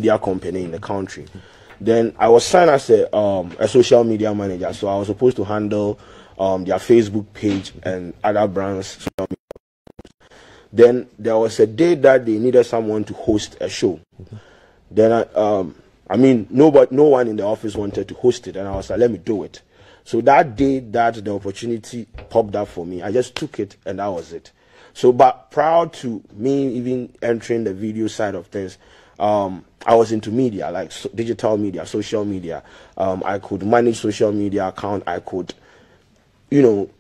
media company in the country. Then I was signed as a social media manager, so I was supposed to handle their Facebook page and other brands' social media. Then there was a day that they needed someone to host a show. Then I mean, no one in the office wanted to host it, and I was like, let me do it. So that day that the opportunity popped up for me, I just took it, and that was it. So, but prior to me even entering the video side of things, I was into media, like digital media, social media. I could manage social media account. I could, you know,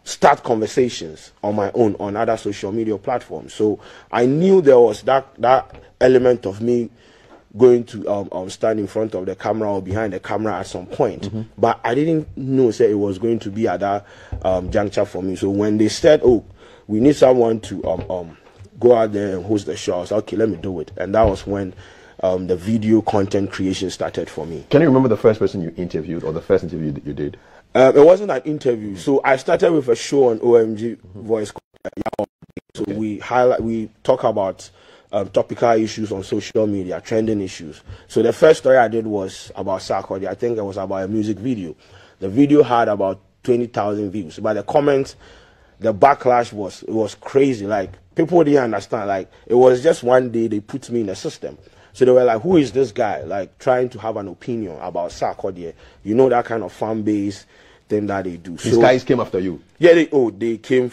start conversations on my own on other social media platforms. So I knew there was that element of me going to stand in front of the camera or behind the camera at some point. But I didn't know it was going to be at that juncture for me. So when they said, oh, we need someone to go out there and host the show, I was like, okay, let me do it. And that was when the video content creation started for me. Can you remember the first person you interviewed or the first interview that you did? It wasn't an interview. So I started with a show on OMG Voice. So we talk about topical issues on social media, trending issues. So the first story I did was about Sarkodie. I think it was about a music video. The video had about 20,000 views. But the comments, the backlash was crazy. Like, people didn't understand. Like, it was just one day they put me in the system. So they were like, who is this guy? Like, trying to have an opinion about Sarkodie. You know, that kind of fan base thing that they do. These guys came after you? Yeah, they came.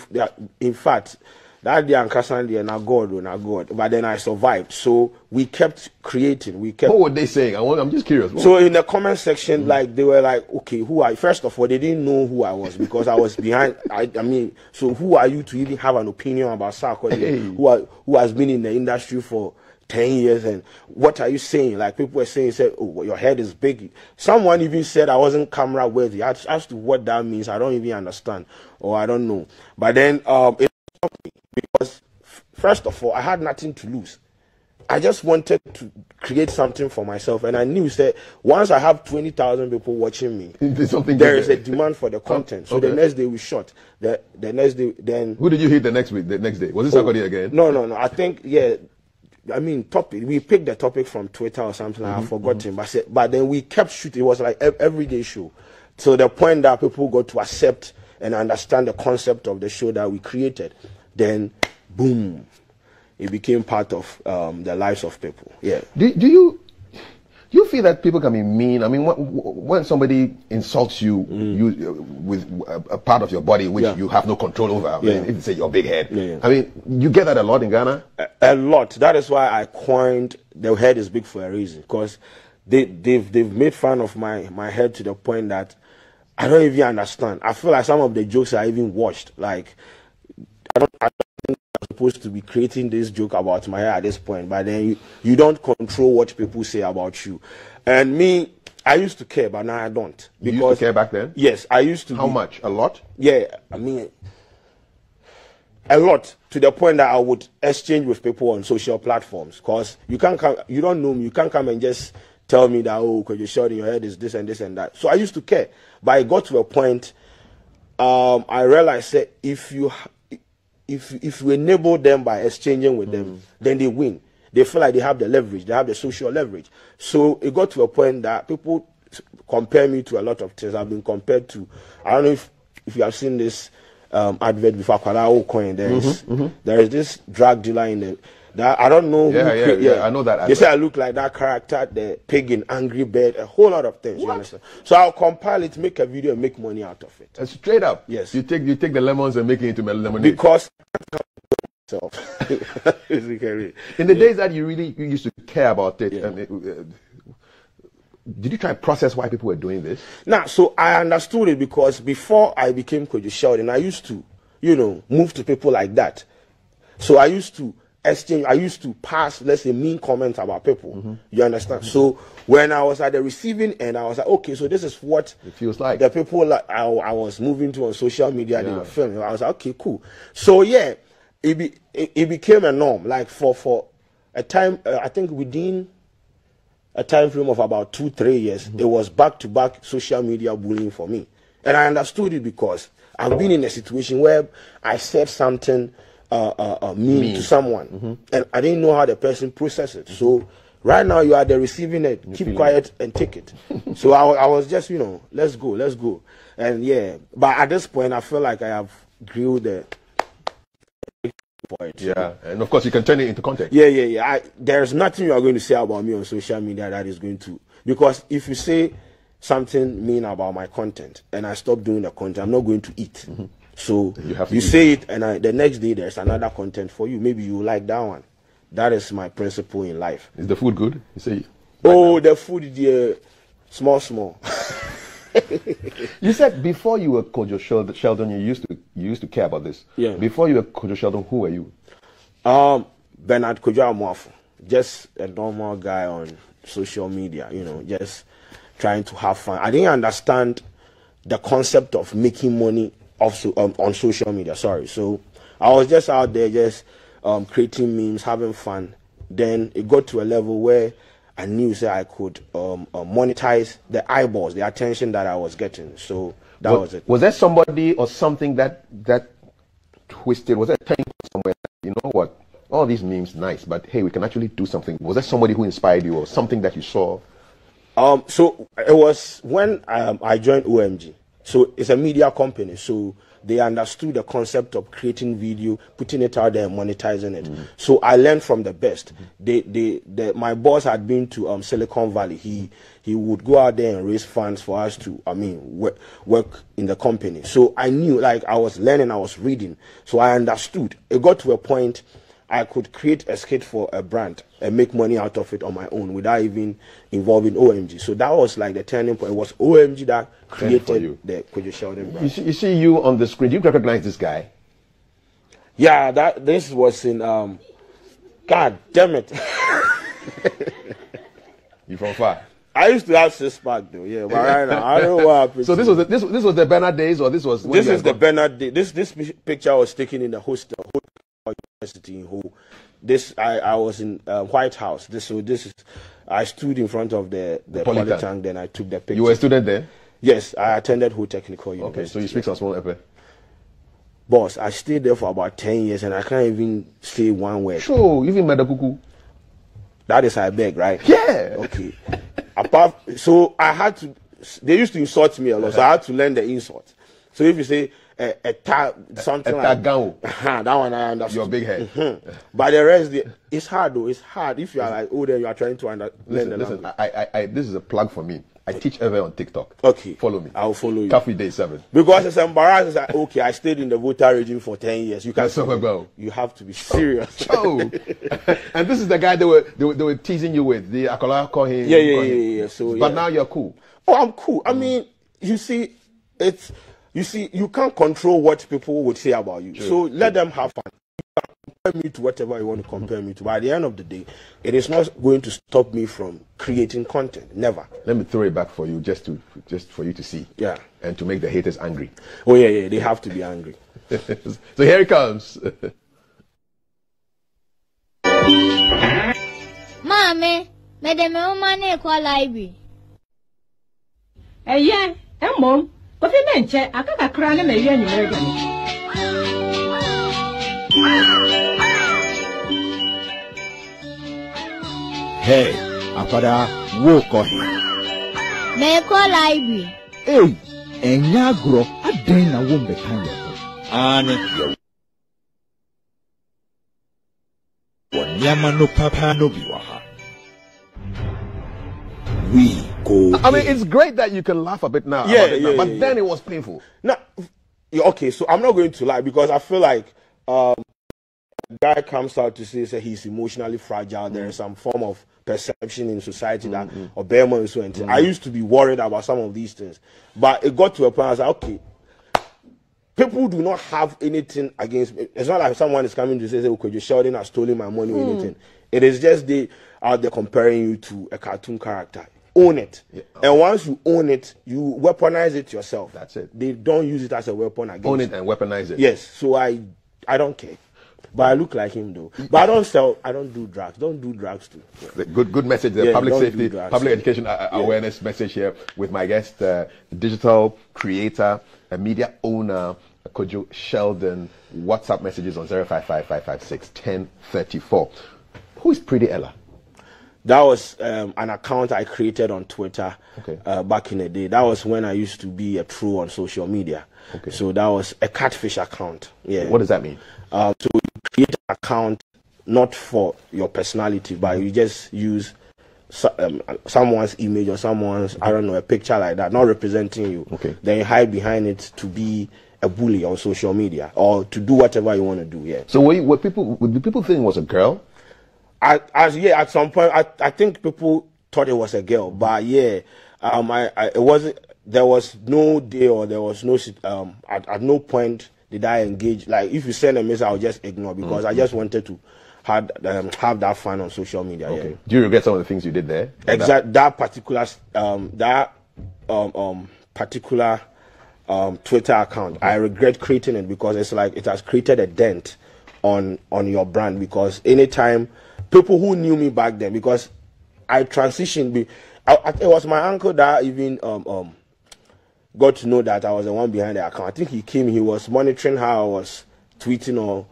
In fact, that day I'm casting na God. But then I survived. So we kept creating. What were they saying? I'm just curious. So in the comment section, like, they were like, okay, who are you? First of all, they didn't know who I was because I was behind. I mean, so who are you to even have an opinion about Sarkodie, who has been in the industry for 10 years, and what are you saying? Like, people were saying, oh, your head is big. Someone even said I wasn't camera worthy. As to what that means, I don't even understand, or I don't know. But then it stopped me because, first of all, I had nothing to lose. I just wanted to create something for myself, and I knew that once I have 20,000 people watching me, there is a demand for the content. So the next day we shot. The next day, then who did you hit the next day? Was it Sarkodie again? No. I think, yeah. I mean, topic. We picked the topic from Twitter or something. I've forgotten, but then we kept shooting. It was like everyday show. So the point that people got to accept and understand the concept of the show that we created, then boom, it became part of the lives of people. Yeah. Do you feel that people can be mean? I mean, when somebody insults you, with a part of your body which you have no control over, I mean, if you say your big head, I mean, you get that a lot in Ghana? A lot. That is why I coined the head is big for a reason, because they've made fun of my head to the point that I don't even understand. I feel like some of the jokes are even watched. Like, I don't think I'm supposed to be creating this joke about my hair at this point, but then you don't control what people say about you. And me, I used to care, but now I don't. Because, you used to care back then? Yes, I used to. How much? A lot? Yeah, I mean, a lot, to the point that I would exchange with people on social platforms, because you can't come, you don't know me, you can't come and just tell me that, oh, because you're short in your head is this and this and that. So I used to care, but it got to a point, I realized that if you enable them by exchanging with them, then they win. They feel like they have the leverage, they have the social leverage. So it got to a point that people compare me to a lot of things. I've been compared to, I don't know if you have seen this advert before, there is this drug dealer in the, that I don't know. I know that. They say I look like that character, the pig in Angry Bird, a whole lot of things. You understand? So I'll compile it, make a video, and make money out of it. Straight up. Yes. You take the lemons and make it into lemonade. Because in the days that you used to care about it, did you try and process why people were doing this? Nah, so I understood it because before I became Sheldon, I used to, move to people like that. So I used to exchange, I used to pass, let's say, mean comments about people. You understand? So when I was at the receiving end, I was like, okay, so this is what it feels like. The people like I was moving to on social media, they were filming. I was like, okay, cool. So yeah, it became a norm. Like for a time, I think within a time frame of about 2-3 years, it was back-to-back social media bullying for me. And I understood it because I've been in a situation where I said something mean to someone, and I didn't know how the person processed it. So Right now, you are the receiving it. Keep quiet and take it. So I was just, you know, let's go. And yeah, but at this point, I feel like I have grew the point. Yeah, and of course, you can turn it into content. Yeah. There's nothing you are going to say about me on social media that is going to, because if you say something mean about my content and I stop doing the content, I'm not going to eat. So you say it, and the next day there's another content for you. Maybe you like that one. That is my principle in life. Is the food good? You say. Oh, the food is small. You said before you were Kwadwo Sheldon, you used to care about this. Yeah. Before you were Kwadwo Sheldon, who were you? Bernard Kwadwo Amoafo, just a normal guy on social media. You know, just trying to have fun. I didn't understand the concept of making money also on social media. Sorry, so I was just out there just creating memes, having fun. Then it got to a level where I knew that I could monetize the eyeballs, the attention that I was getting. So that was it. Was there somebody or something that twisted? Was there a turning point somewhere? You know what? All these memes, nice, but hey, we can actually do something. Was there somebody who inspired you or something that you saw? So it was when I joined OMG. So it's a media company. So they understood the concept of creating video, putting it out there, and monetizing it. So I learned from the best. My boss had been to Silicon Valley. He would go out there and raise funds for us to, work in the company. So I knew, like, I was learning, I was reading. So I understood. It got to a point I could create a skit for a brand and make money out of it on my own without even involving OMG. So that was like the turning point. It was OMG that created the Kwadwo Sheldon brand. You see you on the screen. Do you recognize this guy? Yeah, this was in God damn it. You from far? I used to have 6-pack though, yeah, but right now I don't know what happened. So this was the Bernard days, or this was? This is the Bernard day. This picture was taken in the hostel university in Ho. I was in White House. I stood in front of the polytank. Then I took the picture. You were a student there? Yes, I attended Ho Technical University. Okay, so you speak some small Epe? Boss, I stayed there for about 10 years and I can't even say one word. Sure, even Madabuku. That is I beg, right? Yeah. Okay. So I had to. They used to insult me a lot, so I had to learn the insult. So if you say something like that one, I understand. Your big head. But the rest, it's hard though. It's hard if you are like older. You are trying to learn the language. This is a plug for me. I teach ever on TikTok. Okay. Follow me. I'll follow you. Coffee Day 7. Because it's embarrassing. It's like, okay, I stayed in the voter regime for 10 years. You can't. You have to be serious. Oh. And this is the guy they were teasing you with. The Akola call him. Yeah. So, but now you're cool. Oh, I'm cool. I mean, you see, you can't control what people would say about you. True. So let them have fun. Compare me to whatever you want to compare me to. But at the end of the day, it is not going to stop me from creating content. Never. Let me throw it back for you, just for you to see. Yeah. And to make the haters angry. Oh yeah. They have to be angry. So here it comes. Mommy, me de me umane kwa library. Yeah, mom. Kofi menche akaka kra na me wi anwere gani. Hey, akwada wo ko he. Me kwa library. Hey, enya agro aden na wo mbe kan yo. Ane yo. Wonyama no papa no biwaha. We go. I mean, it's great that you can laugh a bit now. But then it was painful. No, okay, so I'm not going to lie because I feel like a guy comes out to say he's emotionally fragile. There is some form of perception in society that Obama is so intense. I used to be worried about some of these things, but it got to a point I was like, okay, people do not have anything against me. It's not like someone is coming to say, okay, you're Sheldon has stolen my money or anything. It is just they out there comparing you to a cartoon character. Own it. Yeah. And once you own it, you weaponize it yourself. That's it. They don't use it as a weapon against you. Own it and weaponize it. Yes. So I don't care. But I look like him though. But I don't do drugs. Don't do drugs too. Yeah. Good message. The public safety, public education awareness message here with my guest, digital creator, a media owner, Kwadwo Sheldon. WhatsApp messages on 055-556-1034. Who is Pretty Ella? That was an account I created on Twitter back in the day. That was when I used to be a pro on social media. Okay. So that was a catfish account. Yeah. What does that mean? So you create an account not for your personality, but you just use someone's image or someone's, I don't know, a picture like that, not representing you. Okay. Then you hide behind it to be a bully on social media or to do whatever you want to do. Yeah. So would people think it was a girl? At some point, I think people thought it was a girl, but yeah, it wasn't. There was no day or there was no at no point did I engage. Like if you send a message, I'll just ignore because I just wanted to have that fun on social media. Okay. Yeah. Do you regret some of the things you did there? That particular Twitter account, I regret creating it because it's like it has created a dent on your brand. Because anytime people who knew me back then, because I transitioned, it was my uncle that even got to know that I was the one behind the account. I think he was monitoring how I was tweeting, or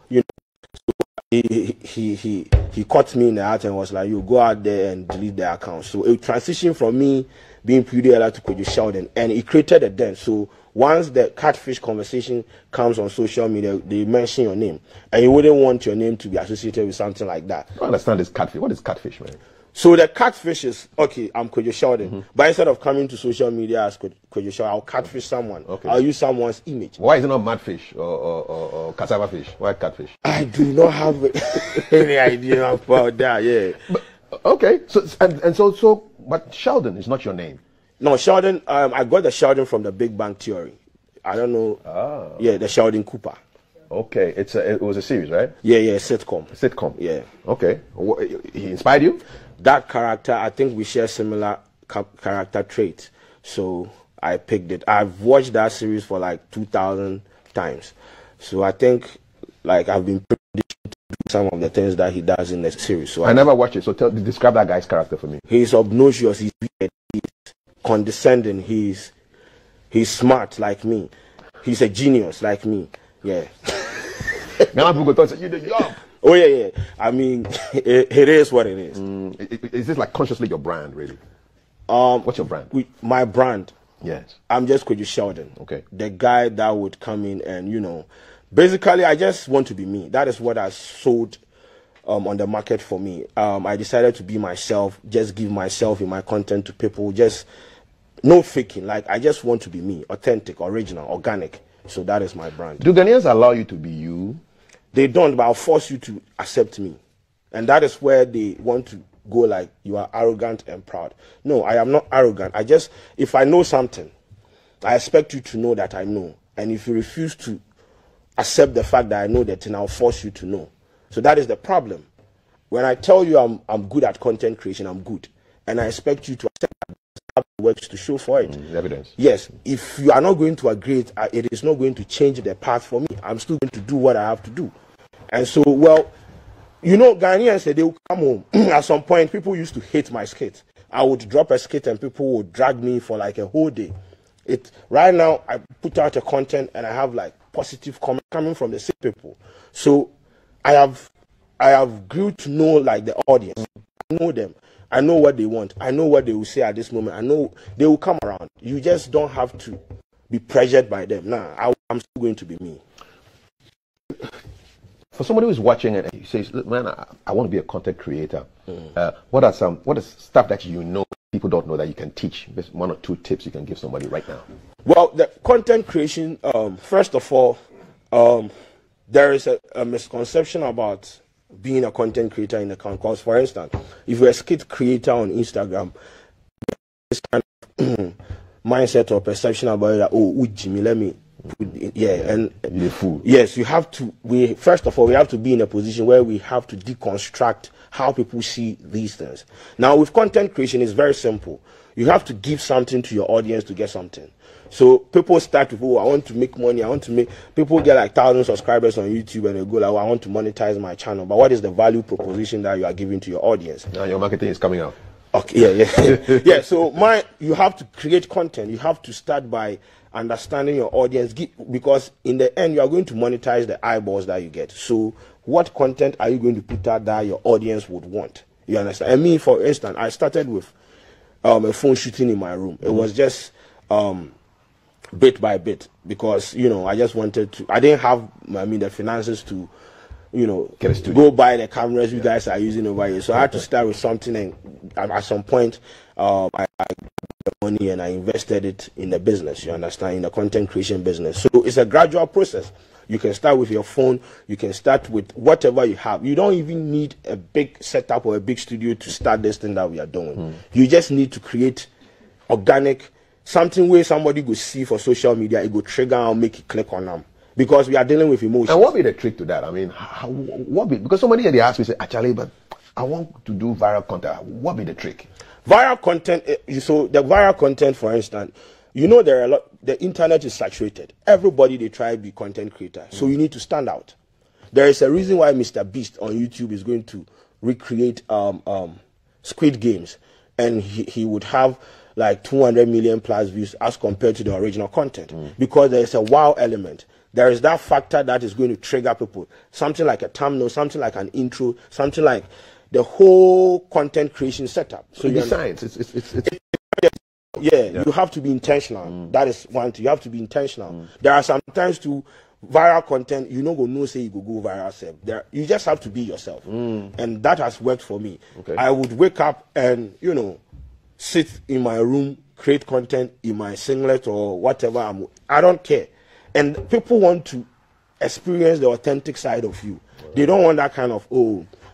he caught me in the act and was like, "You go out there and delete the account." So it transitioned from me being pretty alert to kwadwo sheldon, and it created a dent. So once the catfish conversation comes on social media, they mention your name, and you wouldn't want your name to be associated with something like that. I don't understand this catfish. What is catfish, man? So the catfish is, okay, I'm kwadwo sheldon, but instead of coming to social media as kwadwo sheldon, I'll catfish someone. Okay. I'll use someone's image. Why is it not madfish or cassava fish? Why catfish? I do not have any idea about that. Yeah. But, okay. So but Sheldon is not your name. No, Sheldon. I got the Sheldon from the Big Bang Theory. I don't know. Oh. Yeah, the Sheldon Cooper. Okay, it was a series, right? Yeah, sitcom. Sitcom. Yeah. Okay. He inspired you? That character, I think we share similar character traits, so I picked it. I've watched that series for like 2,000 times, so I think like I've been privileged to do some of the things that he does in the series. So I never watched it. So describe that guy's character for me. He's obnoxious. He's weird. He's condescending. He's smart like me. He's a genius like me. Yeah. Oh yeah. I mean, it is what it is. Is this like consciously your brand, really? What's your brand? My brand. Yes. I'm just kwadwo sheldon. Okay. The guy that would come in and basically I just want to be me. That is what I sold on the market for me. I decided to be myself, just give myself in my content to people, just no faking. Like I just want to be me, authentic, original, organic. So that is my brand. Do Ghanaians allow you to be you? They don't, but I'll force you to accept me. And that is where they want to go like, you are arrogant and proud. No, I am not arrogant. If I know something, I expect you to know that I know. And if you refuse to accept the fact that I know that, then I'll force you to know. So that is the problem. When I tell you I'm good at content creation, I'm good. And I expect you to accept that. Have works to show for it. Evidence. Yes. If you are not going to agree, it is not going to change the path for me. I'm still going to do what I have to do. And so, Ghanaians said they will come home. At some point, people used to hate my skit. I would drop a skit and people would drag me for like a whole day. Right now, I put out a content and I have like positive comments coming from the same people. So I have grew to know like the audience. I know them. I know what they want. I know what they will say at this moment. I know they will come around. You just don't have to be pressured by them. Nah, I'm still going to be me. For somebody who's watching and he says, "Look, man, I want to be a content creator." What is stuff that people don't know that you can teach? Just 1 or 2 tips you can give somebody right now. Well, the content creation. First of all, there is a misconception about being a content creator in the account. Because, for instance, if you're a skit creator on Instagram, this kind of mindset or perception about it, that, oh, Jimmy, let me put it, and you're a fool. Yes, you have to. First of all, we have to be in a position where we have to deconstruct how people see these things. Now, with content creation, it's very simple. You have to give something to your audience to get something. So people start with, I want to make money. People get like 1,000 subscribers on YouTube and they go like, I want to monetize my channel. But what is the value proposition that you are giving to your audience? Now your marketing is coming out. Okay, yeah. So you have to create content. You have to start by understanding your audience, because in the end, you are going to monetize the eyeballs that you get. So what content are you going to put out that your audience would want? You understand? And me, for instance, I started with a phone shooting in my room. It was just bit by bit, because I just wanted to. I didn't have, the finances to, go buy the cameras you guys are using over here. So I had to start with something, and at some point, I got the money and I invested it in the business. You understand? In the content creation business. So it's a gradual process. You can start with your phone. You can start with whatever you have. You don't even need a big setup or a big studio to start this thing that we are doing. You just need to create organic, something where somebody go see for social media, it go trigger and make it click on them. Because we are dealing with emotions. And what be the trick to that? I mean, because somebody they ask me, say, actually, but I want to do viral content. What be the trick? Viral content, so the viral content, for instance, there are a lot, the internet is saturated. Everybody, they try to be content creator. So you need to stand out. There is a reason why Mr. Beast on YouTube is going to recreate Squid Games. And he would have like 200 million plus views as compared to the original content. Because there is a wow element. There is that factor that is going to trigger people. Something like a thumbnail, something like an intro, something like the whole content creation setup. So it's science. Yeah, you have to be intentional. That is one thing. You have to be intentional. There are sometimes to viral content, you know, go no say you go viral self. You just have to be yourself. And that has worked for me. Okay. I would wake up and, sit in my room, create content in my singlet or whatever. I don't care. And people want to experience the authentic side of you. They don't want that kind of,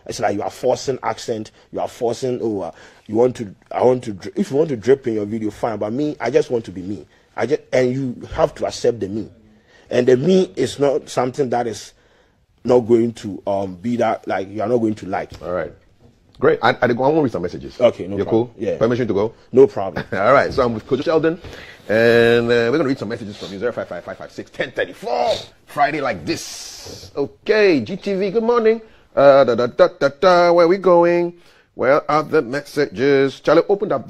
it's like you are forcing accent, you are forcing, if you want to drip in your video, fine. But me, I just want to be me. And you have to accept the me. And the me is not something that is not going to be that, like, you are not going to like. All right. Great. I want to read some messages. Okay, no You're problem. Cool? Yeah. Permission to go? No problem. All right. So I'm with Coach Sheldon, and we're going to read some messages from you. 055-556-1034. Friday like this. Okay. GTV, good morning. Where are we going? Where are the messages? Charlie, open up.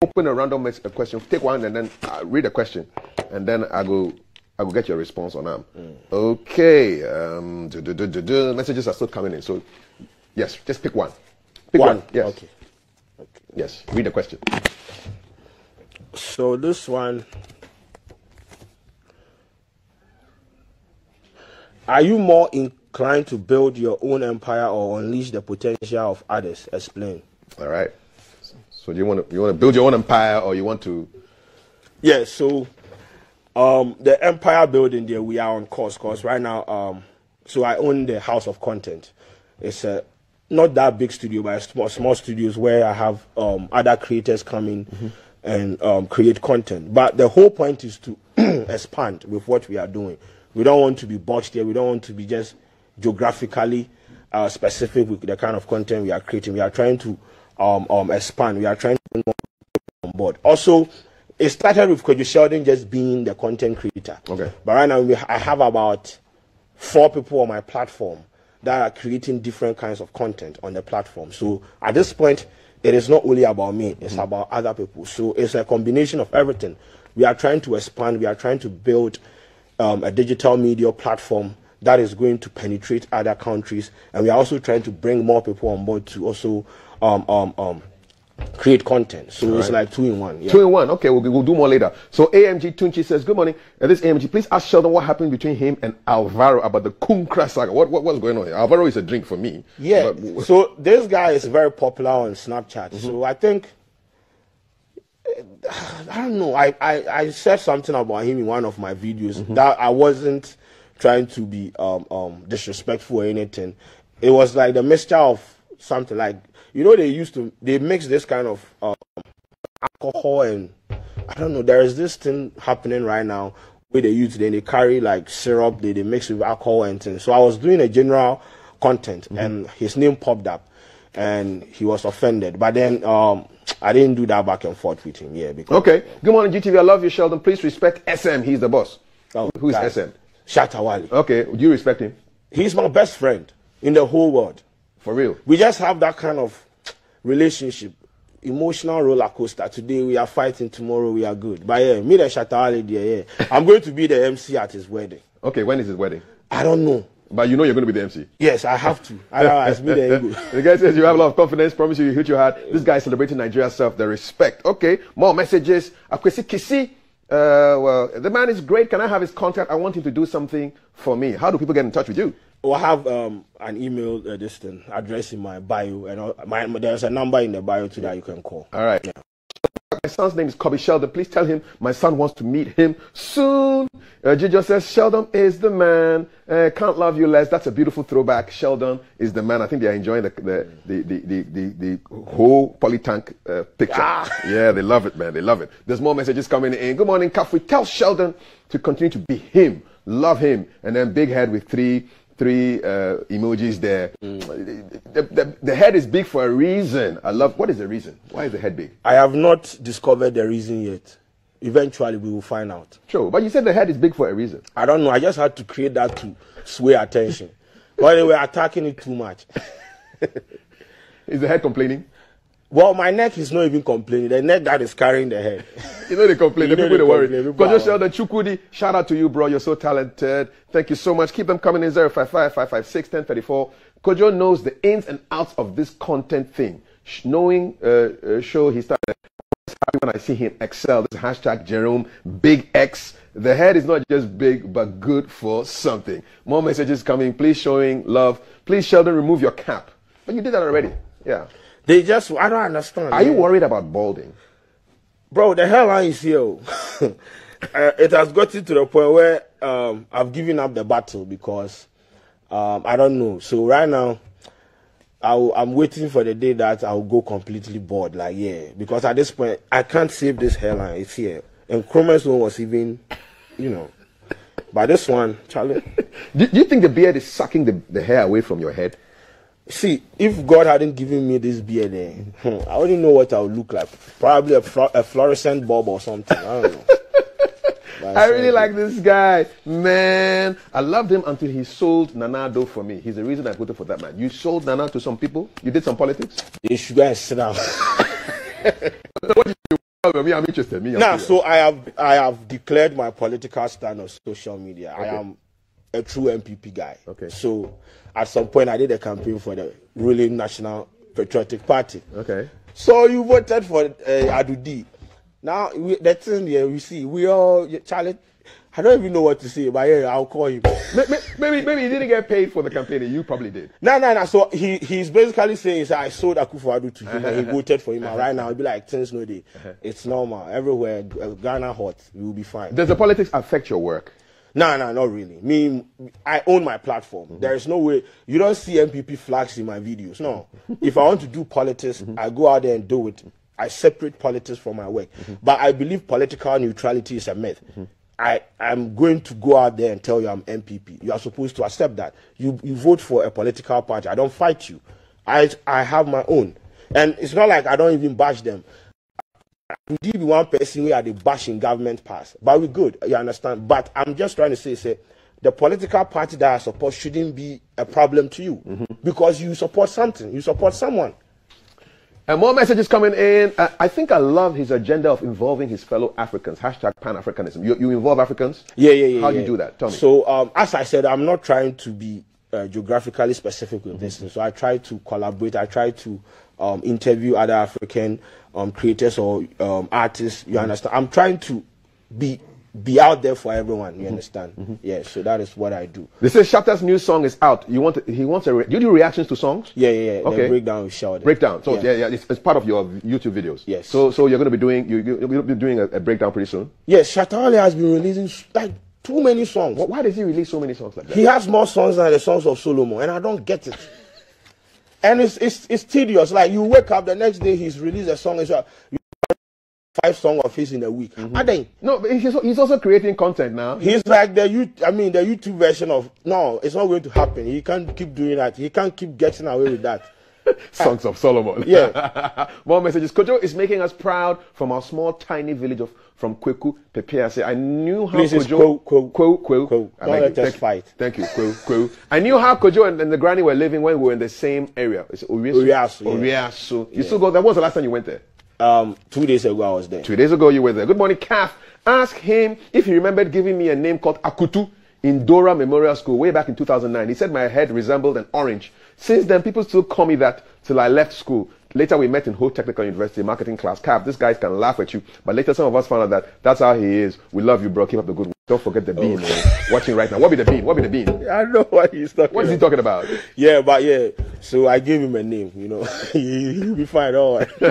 Open a random question. Take one and then read a question. And then I will get your response on them. Okay. Messages are still coming in. So, yes, just pick one. Pick one. Yes. Okay. Yes. Read the question. So this one. Are you more inclined to build your own empire or unleash the potential of others? Explain. All right. So do you want to build your own empire, or you want to? Yeah. So the empire building there, we are on course. Cause right now, so I own the House of Content. It's not that big studio, but small studios where I have other creators come in and create content. But the whole point is to expand with what we are doing. We don't want to be boxed here. We don't want to be just geographically specific with the kind of content we are creating. We are trying to expand. We are trying to bring more people on board. Also, it started with Kwadwo Sheldon just being the content creator. Okay. But right now, I have about 4 people on my platform that are creating different kinds of content on the platform. So at this point, it is not only about me. It's about other people. So it's a combination of everything. We are trying to expand. We are trying to build a digital media platform that is going to penetrate other countries, and we are also trying to bring more people on board to also create content. So it's like 2 in 1. Yeah. 2 in 1. Okay, we'll do more later. So AMG Tunchi says, good morning. This AMG, please ask Sheldon what happened between him and Alvaro about the Kunkra saga. What's going on here? Alvaro is a drink for me. Yeah. So this guy is very popular on Snapchat. So I think, I don't know. I said something about him in one of my videos that I wasn't trying to be disrespectful or anything. It was like the mixture of something like, they mix this kind of alcohol and I don't know. There is this thing happening right now where they carry like syrup, they mix with alcohol and things. So I was doing a general content and his name popped up and he was offended. But then I didn't do that back and forth with him. Yeah. Because, okay. Good morning, GTV. I love you, Sheldon. Please respect SM. He's the boss. Oh, who is SM? Shatta wale. Okay. Do you respect him? He's my best friend in the whole world. For real? We just have that kind of relationship. Emotional roller coaster. Today we are fighting, tomorrow we are good. But yeah, me and Shatta wale there, yeah. I'm going to be the MC at his wedding. Okay, when is his wedding? I don't know. But you know you're going to be the MC. Yes, I have to. Otherwise, me the ego. The guy says you have a lot of confidence. Promise you hit your heart. This guy is celebrating Nigeria's self, the respect. Okay, more messages. Akwesi Kisi. Well, the man is great. Can I have his contact? I want him to do something for me. How do people get in touch with you? Well, I have an email address in my bio, and there's a number in the bio too that you can call. All right. Yeah. My son's name is Kobe Sheldon. Please tell him my son wants to meet him soon. Gijo says Sheldon is the man. Can't love you less. That's a beautiful throwback. Sheldon is the man. I think they are enjoying the whole polytank picture. Yeah, they love it, man. They love it. There's more messages coming in. Good morning, Kafui. Tell Sheldon to continue to be him. Love him. And then big head with three emojis there. The head is big for a reason. What is the reason? Why is the head big? I have not discovered the reason yet. Eventually we will find out. Sure, but you said the head is big for a reason. I don't know. I just had to create that to sway attention. But they were attacking it too much. Is the head complaining? Well, my neck is not even complaining. The neck that is carrying the head. You know they complain. The people they worry. Kwadwo Sheldon Chukudi, shout out to you, bro. You're so talented. Thank you so much. Keep them coming in. 055-556-1034. Kwadwo knows the ins and outs of this content thing. Knowing show he started. Happy when I see him excel. This is hashtag Jerome Big X. The head is not just big, but good for something. More messages coming. Please showing love. Please, Sheldon, remove your cap. But you did that already. Yeah. I don't understand. Are you worried about balding? Bro, the hairline is here. It has gotten to the point where I've given up the battle because I don't know. So right now, I'm waiting for the day that I'll go completely bald. Like, yeah. Because at this point, I can't save this hairline. It's here. And Chrome's one was even, But this one, Charlie. Do you think the beard is sucking the hair away from your head? See, if God hadn't given me this beard, I wouldn't know what I would look like. Probably a fluorescent bulb or something. I don't know. I really like this guy, man. I loved him until he sold Nanado for me. He's the reason I voted for that man. You sold Nana to some people? You did some politics? You should go and sit down. What did you do? Me, I'm interested. So I have declared my political stand on social media. Okay. I am a true MPP guy. Okay. So at some point I did a campaign for the ruling National Patriotic Party. Okay. So you voted for Adudi. Now the thing here we see we all Charlie. I don't even know what to say, but yeah, I'll call him. Maybe he didn't get paid for the campaign. You probably did. No. So he's basically saying I sold Akufo-Addo to him and he voted for him. And right now it'll be like things no day. It's normal everywhere. Ghana hot. We will be fine. Does the politics affect your work? No, not really. Me, I own my platform. There is no way. You don't see MPP flags in my videos. No. If I want to do politics, I go out there and do it. I separate politics from my work. But I believe political neutrality is a myth. I'm going to go out there and tell you I'm MPP. You are supposed to accept that. You vote for a political party. I don't fight you. I have my own. And it's not like I don't even bash them. We did one person we are the bashing government pass, but we're good, you understand? But I'm just trying to say the political party that I support shouldn't be a problem to you because you support something, you support someone. And more messages coming in. I think I love his agenda of involving his fellow Africans. Hashtag Pan-Africanism. You involve Africans? Yeah. How do you do that? Tell me. So, as I said, I'm not trying to be geographically specific with this. So I try to collaborate. I try to interview other African creators or artists. You understand? I'm trying to be out there for everyone. You understand? Yeah. So that is what I do. They say Shatta's new song is out. He wants do you do reactions to songs? Yeah. Okay. The breakdown with Sheldon. Breakdown. So yeah. It's part of your YouTube videos. Yes. So you're going to be doing a breakdown pretty soon. Yes. Shatta has been releasing like too many songs. Why does he release so many songs like that? He has more songs than the songs of Solomon, and I don't get it. And it's tedious. Like you wake up the next day, he's released a song as well. 5 songs of his in a week. No, but he's also creating content now. He's like the YouTube version of it's not going to happen. He can't keep doing that. He can't keep getting away with that. Songs of Solomon. Yeah. More messages. Kwadwo is making us proud from our small tiny village from Kweku, Pepe. I say I knew how Kwadwo. Let us fight. Thank you, Kweku. I knew how Kwadwo and the granny were living when we were in the same area. It's Oriasu. You still go there? When was the last time you went there? 2 days ago I was there. 2 days ago you were there. Good morning, Calf. Ask him if he remembered giving me a name called Akutu. in Dora Memorial School way back in 2009. He said my head resembled an orange. Since then, people still call me that till I left school. Later, we met in Ho Technical University marketing class. Cap, this guy can laugh at you. But later, some of us found out that that's how he is. We love you, bro. Keep up the good work. Don't forget the bean. Watching right now. What be the bean? What be the bean? I know what he's talking about. What is he talking about? Yeah, but yeah. So I gave him a name, you know. He'll be fine. All right. I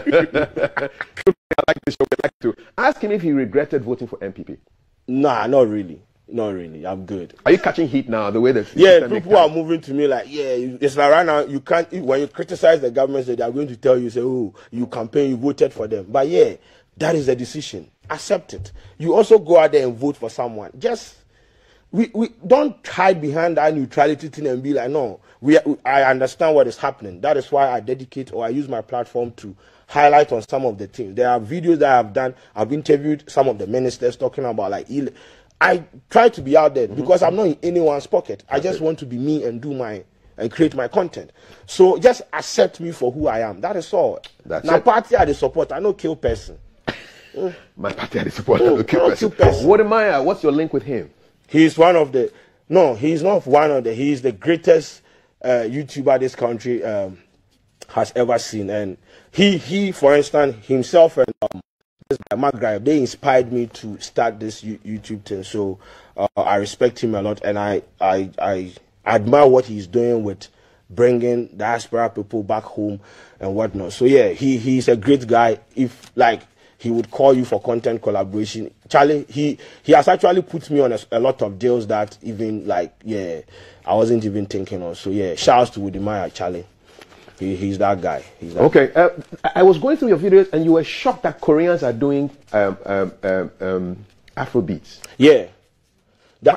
like this show. We like to ask him if he regretted voting for MPP. Nah, not really. Not really. I'm good. Are you catching heat now? The way that people are moving to me like, yeah, it's like right now you can't. When you criticize the government, they are going to tell you, say, oh, you campaign, you voted for them. But yeah, that is the decision. Accept it. You also go out there and vote for someone. Just we don't hide behind that neutrality thing and be like, no, I understand what is happening. That is why I dedicate or I use my platform to highlight on some of the things. There are videos that I've done. I've interviewed some of the ministers talking about like. I try to be out there because I'm not in anyone's pocket. I just want to be me and and create my content. So just accept me for who I am. That is all. Now party I the support. I no kill person. My party I the support. I no kill person. What am I? What's your link with him? He's one of the. No, he's not one of the. He's the greatest YouTuber this country has ever seen. And he, for instance, himself and. They inspired me to start this YouTube thing, so I respect him a lot, and I admire what he's doing with bringing diaspora people back home and whatnot. So yeah, he's a great guy. If like he would call you for content collaboration, Charlie, he has actually put me on a lot of deals that even like I wasn't even thinking of. So yeah, shouts to Wudimaya, Charlie. He's that guy. Okay, I was going through your videos and you were shocked that Koreans are doing Afrobeats. Yeah.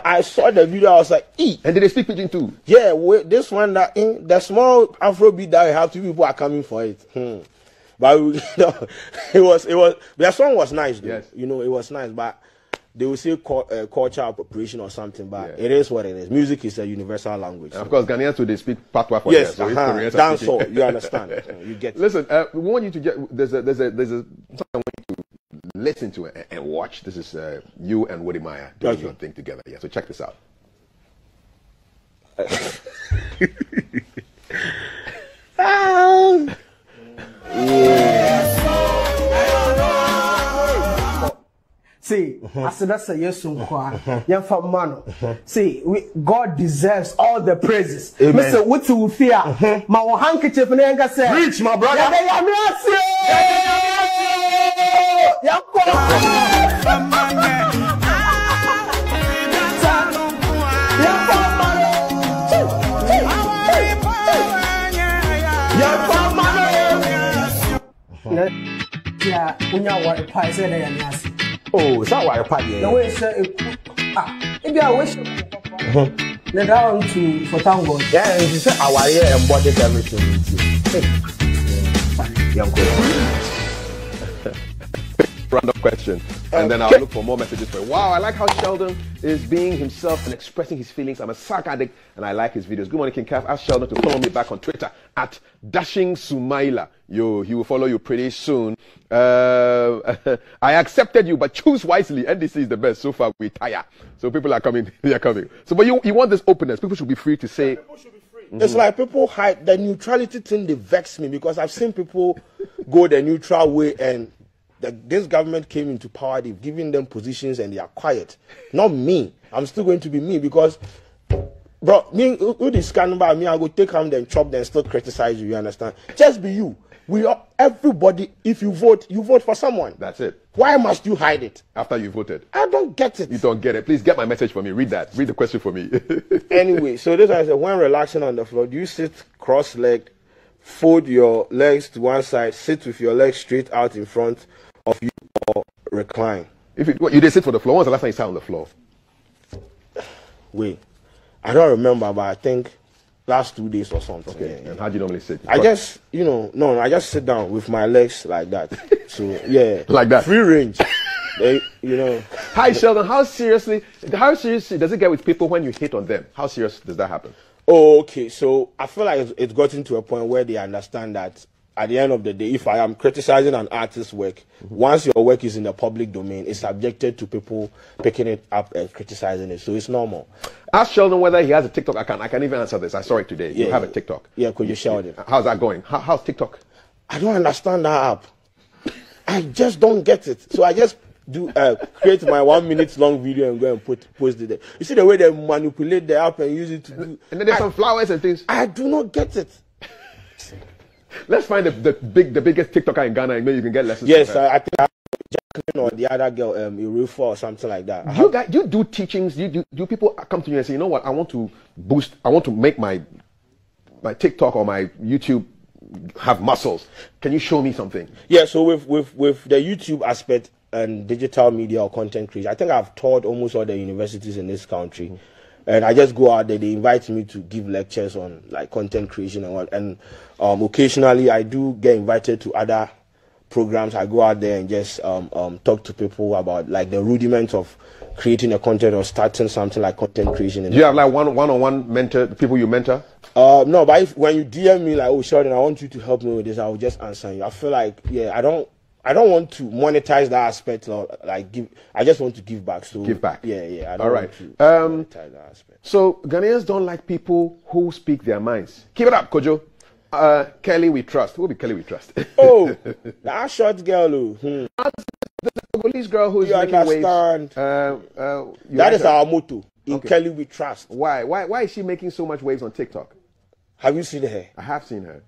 I saw the video, I was like, And did they speak pidgin too? Yeah, this one, the small Afrobeat that we have, two people are coming for it. But it was, their song was nice though. Yes. You know, it was nice, but they will say culture appropriation or something, but it is what it is. Music is a universal language. And of course, Ghanaians too, they speak patois for yes, dance all, you understand. You get it. Listen, we want you to get, there's a something I want you to listen to and watch. This is you and Wudimaya doing your thing together. Yeah, so check this out. See, I said that's a yes, see, God deserves all the praises. Mr. What you fear? My handkerchief and I say, reach, my brother. Oh, is that why I party? The way it's maybe I wish. Now down to for tango. Yeah, and she said our ear embodies everything. Random question, and then I'll look for more messages for you. Wow, I like how Sheldon is being himself and expressing his feelings. I'm a sack addict, and I like his videos. Good morning, King Calf. Ask Sheldon to follow me back on Twitter at Dashing Sumaila. Yo, he will follow you pretty soon. I accepted you, but choose wisely. NDC is the best. So far, we tire. So people are coming. They are coming. So, but you want this openness. People should be free to say. People should be free. It's like people hide the neutrality thing. They vex me because I've seen people go the neutral way and. This government came into power, they've given them positions and they are quiet. Not me. I'm still going to be me because, bro, me, who this scan about me, I go take them, then chop them, still criticize you, you understand? Just be you. Everybody, if you vote for someone. That's it. Why must you hide it? After you voted. I don't get it. You don't get it. Please get my message for me. Read that. Read the question for me. Anyway, so this one said, when relaxing on the floor, do you sit cross-legged, fold your legs to one side, sit with your legs straight out in front of you, or recline? You did sit for the floor. When was the last time you sat on the floor? Wait, I don't remember, but I think last 2 days or something. Okay, and how do you normally sit? I just, I just sit down with my legs like that. So yeah, like that, free range. Hi Sheldon, how seriously does it get with people when you hit on them? How serious does that happen? Oh, okay. So I feel like it's gotten to a point where they understand that at the end of the day, if I am criticizing an artist's work, once your work is in the public domain, it's subjected to people picking it up and criticizing it. So it's normal. Ask Sheldon whether he has a TikTok account. I can even answer this. I saw it today. You have a TikTok. Yeah, could you Sheldon? How's that going? How's TikTok? I don't understand that app. I just don't get it. So I just do create my 1 minute long video and go and post it there. You see the way they manipulate the app and use it to do. And then there's some flowers and things. I do not get it. Let's find the biggest TikToker in Ghana and maybe you can get lessons. Yes, I think Jacqueline or the other girl, Irufa or something like that. You do teachings. Do people come to you and say, you know what, I want to make my TikTok or my YouTube have muscles. Can you show me something? Yeah, so with the YouTube aspect and digital media or content creation, I think I've taught almost all the universities in this country. And I just go out there, they invite me to give lectures on like content creation and what. And occasionally I do get invited to other programs. I go out there and just talk to people about like the rudiments of creating a content or starting something like content creation. Do you have like one-on-one mentor, people you mentor? No, but when you DM me like, oh Sheldon, I want you to help me with this, I will just answer you. I feel like, yeah, I don't want to monetize that aspect or like give. I just want to give back. So give back. Yeah. I don't want to monetize that aspect. So Ghanaians don't like people who speak their minds. Keep it up, Kojo. Kelly we trust. Who will be Kelly we trust? Oh, that short girl. The Congolese girl who's making understand. Waves. That is our motto. In Kelly we trust. Why is she making so much waves on TikTok? Have you seen her? I have seen her.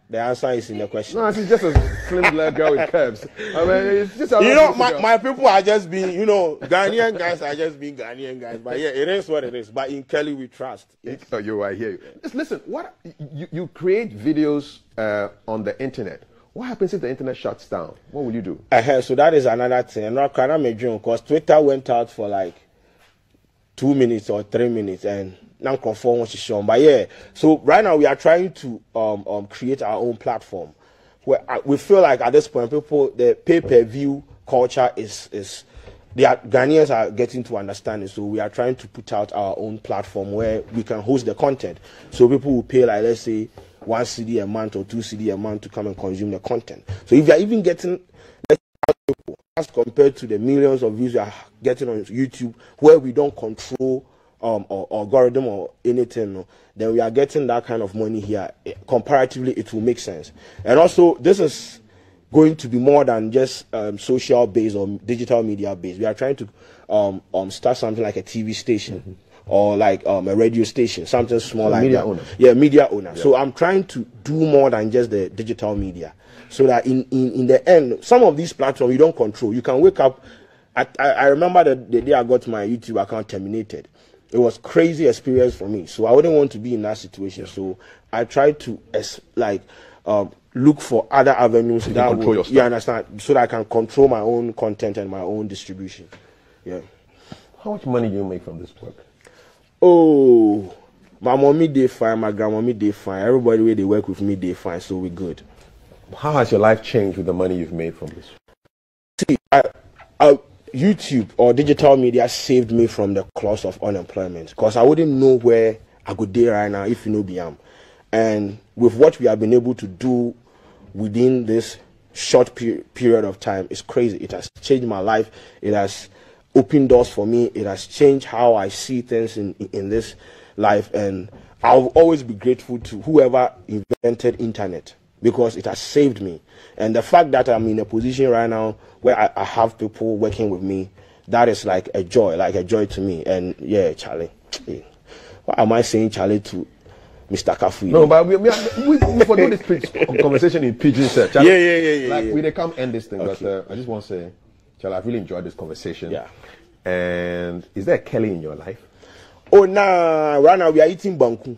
The answer is in the question. No, she's just a slim black girl with curves. I mean, it's just my people are just being, Ghanaian guys are just being Ghanaian guys. But yeah, it is what it is. But in Kelly we trust. Yes. I hear you. Listen, what you create videos on the internet. What happens if the internet shuts down? What will you do? So that is another thing. And not kind of a dream because Twitter went out for like 2 minutes or 3 minutes and now conform what she's shown. But yeah, so right now we are trying to create our own platform where we feel like at this point the pay-per-view culture Ghanaians are getting to understand it. So we are trying to put out our own platform where we can host the content. So people will pay like, let's say, 1 CD a month or 2 CD a month to come and consume the content. So if you are even getting people as compared to the millions of views you are getting on YouTube where we don't control or algorithm or anything, then we are getting that kind of money here. Comparatively, it will make sense. And also, this is going to be more than just social based or digital media based. We are trying to start something like a TV station or like a radio station, something small like media that. Owner. Yeah, media owner. Yeah. So I'm trying to do more than just the digital media, so that in the end, some of these platforms you don't control. You can wake up. I remember the day I got my YouTube account terminated. It was crazy experience for me, so I wouldn't want to be in that situation. So I tried to look for other avenues that would, you understand, so that I can control my own content and my own distribution. Yeah. How much money do you make from this work? Oh, my mommy they fine, my grandmommy they fine. Everybody where they work with me they fine, so we're good. How has your life changed with the money you've made from this? See, YouTube or digital media saved me from the clause of unemployment because I wouldn't know where I could be right now if you know BM. And with what we have been able to do within this short period of time, it's crazy. It has changed my life. It has opened doors for me. It has changed how I see things in this life. And I'll always be grateful to whoever invented internet because it has saved me. And the fact that I'm in a position right now where I have people working with me, that is like a joy to me. And yeah, Charlie. Why am I saying Charlie to Mr. Kafu? No, but we for doing this conversation in pidgin, sir. Charlie, yeah. Like we they come end this thing, okay. But I just want to say, Charlie, I've really enjoyed this conversation. Yeah. And is there a Kelly in your life? Oh, nah. Right now we are eating banku.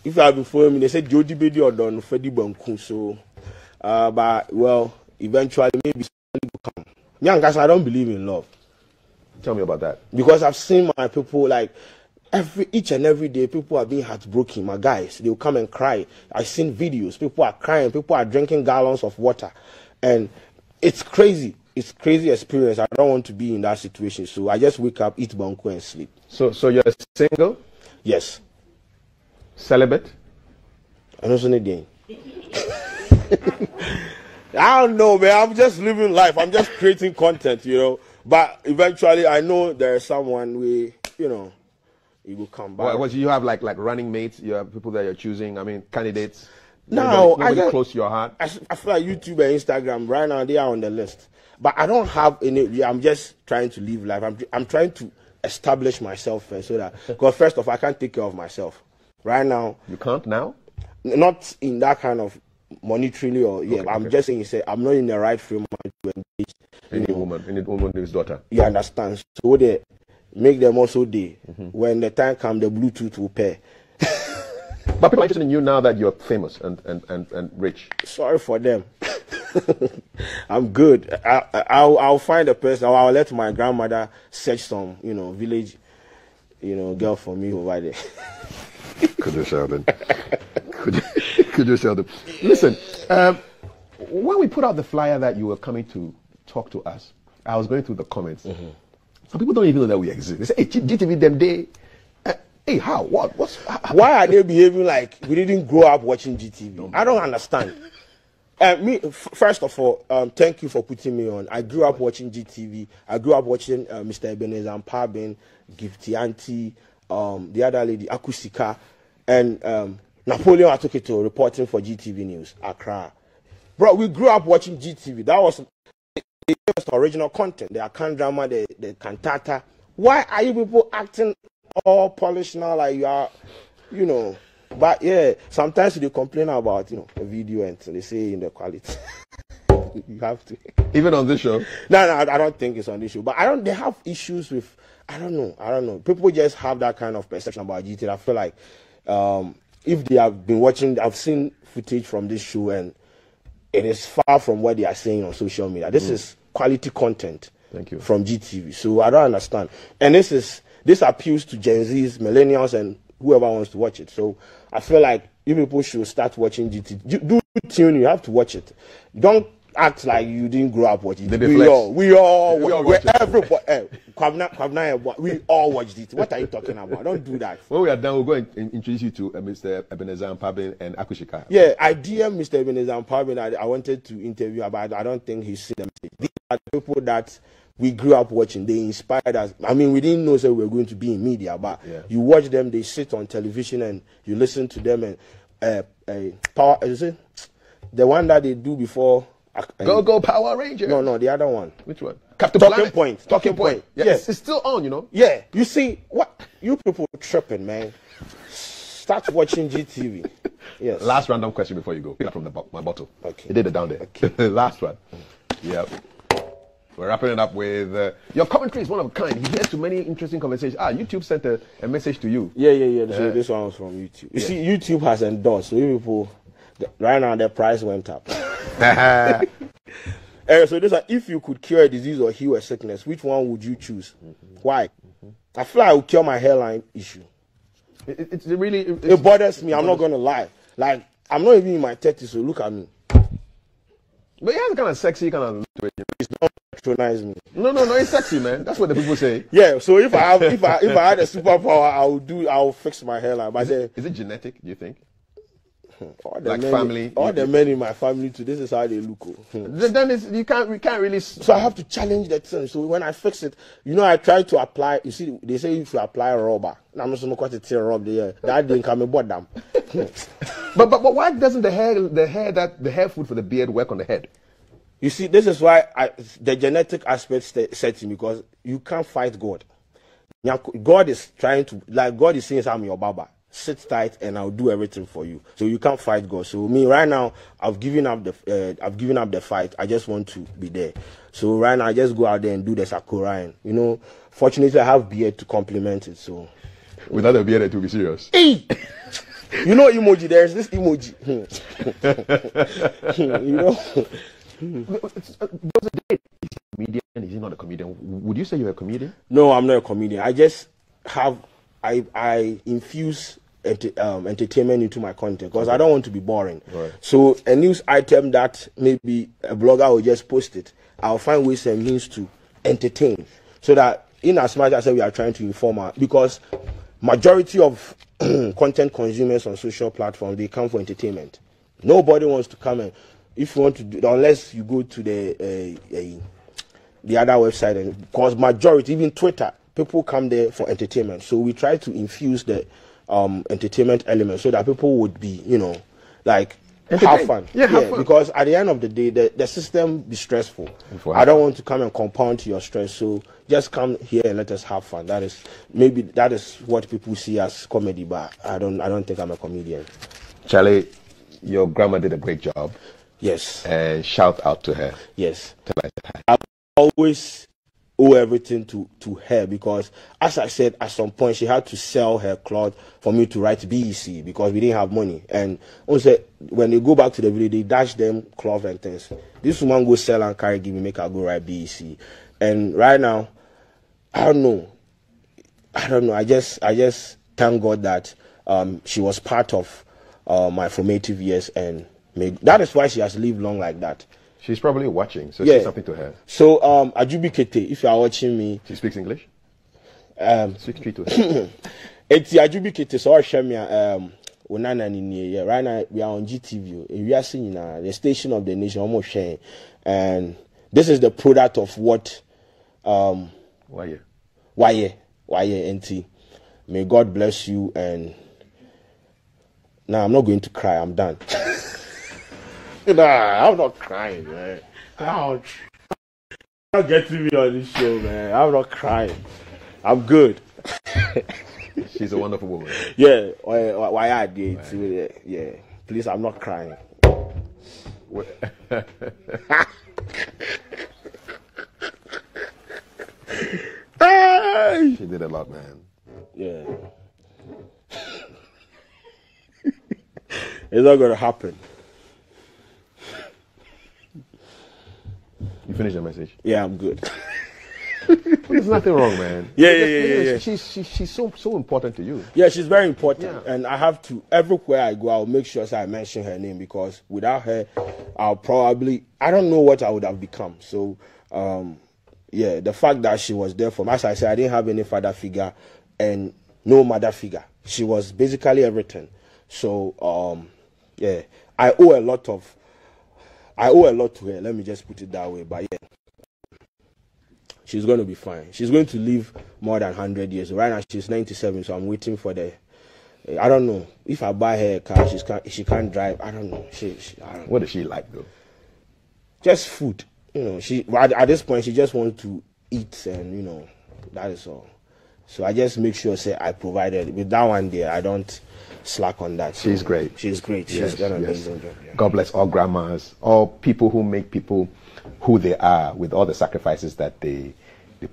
If you have been following me, they said Jody Bedi or Don Freddy Banku. So, but well, eventually maybe somebody will come. Young guys, I don't believe in love. Tell me about that. Because I've seen my people like each and every day, people are being heartbroken. My guys, they will come and cry. I've seen videos. People are crying. People are drinking gallons of water, and it's crazy. It's crazy experience. I don't want to be in that situation. So I just wake up, eat banku, and sleep. So you're single? Yes. Celibate? I don't know anything. I don't know, man. I'm just living life. I'm just creating content, you know. But eventually, I know there's someone you know, he will come back. What you have like running mates? You have people that you're choosing. I mean, candidates. No, nobody close to your heart. I feel like YouTube and Instagram right now, they are on the list. But I don't have any. I'm just trying to live life. I'm trying to establish myself first, so that, because first off, I can't take care of myself right now. You can't now. Not in that kind of monetarily or I'm just saying, I'm not in the right frame of mind to engage. Any woman, his daughter. You understand? So they make them also when the time comes, the Bluetooth will pair. But people are interested in you now that you're famous and rich. Sorry for them. I'm good. I'll find a person. I'll let my grandmother search some, village, girl for me over there. Could you, Sheldon? Could you, Sheldon? Listen, when we put out the flyer that you were coming to talk to us, I was going through the comments. Some people don't even know that we exist. They say, hey, GTV them day. Hey, how? What? Why are they behaving like we didn't grow up watching GTV? I don't understand. First of all, thank you for putting me on. I grew up watching GTV. I grew up watching Mr. Ebenezer and Pabin, Gifty Auntie, the other lady, Akusika, and Napoleon Atoketo reporting for GTV News, Accra. Bro, we grew up watching GTV. That was the original content. The Akan drama, the cantata. Why are you people acting all polished now like you are, But yeah, sometimes they complain about, the video and they say in the quality. You have to. Even on this show? No, I don't think it's on this show. But they have issues with, I don't know. People just have that kind of perception about GT. I feel like if they have been watching, I've seen footage from this show and it is far from what they are saying on social media. This is quality content. Thank you. From GTV. So I don't understand. And this appeals to Gen Zs, millennials, and whoever wants to watch it. So I feel like you people should start watching GTV. Do tune, you have to watch it. Don't act like you didn't grow up watching it. We all watch it. Everybody, we all watched it. What are you talking about? Don't do that. When we are done, we'll go and introduce you to Mr. Ebenezer and Pabin and Akushika. Yeah, I DM Mr. Ebenezer and Pabin. I wanted to interview about. I don't think he's seen them. These are the people that we grew up watching. They inspired us. I mean, we didn't know that we were going to be in media, but you watch them. They sit on television and you listen to them. And Power, is it the one that they do before? Go Power Ranger. No, the other one. Which one? Captain Talking Point. Talking Point. Yes, it's still on, Yeah, you see what you people tripping, man. Start watching GTV. Yes. Last random question before you go. Pick up from my bottle. Okay. You did it down there. Okay. Last one. Yep. We're wrapping it up with your commentary is one of a kind. You hear too many interesting conversations. YouTube sent a message to you. Yeah. This one was from YouTube. You see, YouTube has endorsed. So you people, right now, their price went up. So this is, if you could cure a disease or heal a sickness, which one would you choose? Why? I feel like I would cure my hairline issue. It bothers me. I'm not going to lie. Like, I'm not even in my 30s, so look at me. But you have kind of sexy kind of. It's not patronize me. No, it's sexy, man. That's what the people say. Yeah. So if I had a superpower, I'll fix my hairline. But is it genetic? Do you think? Family. All the men in my family too. This is how they look. Then we can't really. So I have to challenge that thing. So when I fix it, I try to apply. You see, they say if you apply rubber, I'm not going to tear rub there. That didn't come about them. But why doesn't the hair food for the beard work on the head? You see, this is why the genetic aspect sets me, because you can't fight God. God is saying, I'm your baba. Sit tight and I'll do everything for you. So you can't fight God. So me right now, I've given up the fight. I just want to be there. So right now I just go out there and do the sakura. And, fortunately I have beard to complement it. So without a beard, it will be serious. Hey! Emoji. There's this emoji. There's a date. Is he a comedian? Is he not a comedian? Would you say you're a comedian? No, I'm not a comedian. I just have. I infuse entertainment into my content because I don't want to be boring. Right. So a news item that maybe a blogger will just post it, I'll find ways and means to entertain. So that in as much as we are trying to inform because majority of content consumers on social platforms, they come for entertainment. Nobody wants to come and if you want to do, unless you go to the other website, and because majority, even Twitter, people come there for entertainment. So we try to infuse the entertainment element so that people would be, you know, like have fun. Yeah, have fun. Because at the end of the day, the system be stressful. I don't want to come and compound your stress. So just come here and let us have fun. That is what people see as comedy, but I don't think I'm a comedian. Charlie, your grandma did a great job. Yes. And shout out to her. Yes. Tell her hi. I always owe everything to her, because as I said, at some point she had to sell her cloth for me to write BEC because we didn't have money. And also when they go back to the village, they dash them cloth and things. This woman go sell and carry, give me, make her go write BEC. And right now, I don't know. I just thank God that she was part of my formative years, and that is why she has lived long like that. She's probably watching, so say something to her. So, Ajubi Kete, if you are watching me... She speaks English? Speak street to her. It's Ajubi Kete, so I'll share me, right now, we are on GTV, and we are seeing the station of the nation, almost sharing. And this is the product of what... Why, NT. May God bless you, and... Now, I'm not going to cry, I'm done. Nah, I'm not crying, man. Ouch. You're not getting me on this show, man. I'm not crying. I'm good. She's a wonderful woman. Yeah. Why I did? Yeah. Please, I'm not crying. She did a lot, man. Yeah. It's not going to happen. You finished the message? Yeah, I'm good. There's nothing wrong, man. Yeah. She's so important to you. Yeah, she's very important. Yeah. And I have to, everywhere I go, I'll make sure I mention her name, because without her, I don't know what I would have become. So, yeah, the fact that she was there for me, as I said, I didn't have any father figure and no mother figure. She was basically everything. So, yeah, I owe a lot to her. Let me just put it that way. But yeah, she's going to be fine. She's going to live more than 100 years. Right now, she's 97, so I'm waiting for I don't know. If I buy her a car, she can't drive. I don't know. I don't know. What does she like, though? Just food. You know, at this point, she just wants to eat, and, you know, that is all. So I just make sure, I provided. With that one there, I don't slack on that. So she's great. She's great. She's done an amazing job. Yeah. God bless all grandmas, all people who make people who they are, with all the sacrifices that they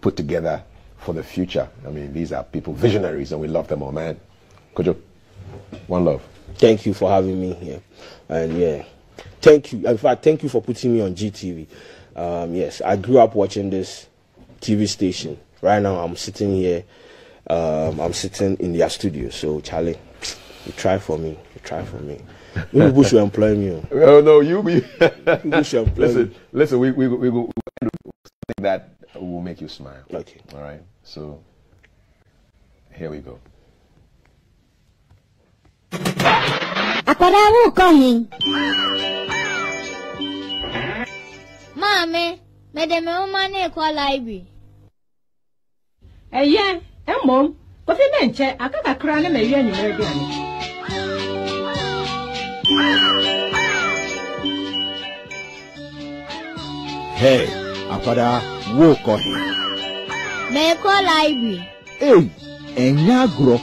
put together for the future. I mean, these are people, visionaries, and we love them all, man. Kojo, one love. Thank you for having me here. And yeah, thank you. In fact, thank you for putting me on GTV. Yes, I grew up watching this TV station. Right now, I'm sitting here. I'm sitting in their studio. So, Charlie, you try for me. You people should employ me. Oh no, you be. You should employ me. Listen. We go something that will make you smile. Okay. All right. So here we go. Mommy, madam, money call library. Yeah, Mom. Coffee menche, I can't cry and maybe any Hey, Apada, walk on. May call library. Hey, and Yagro.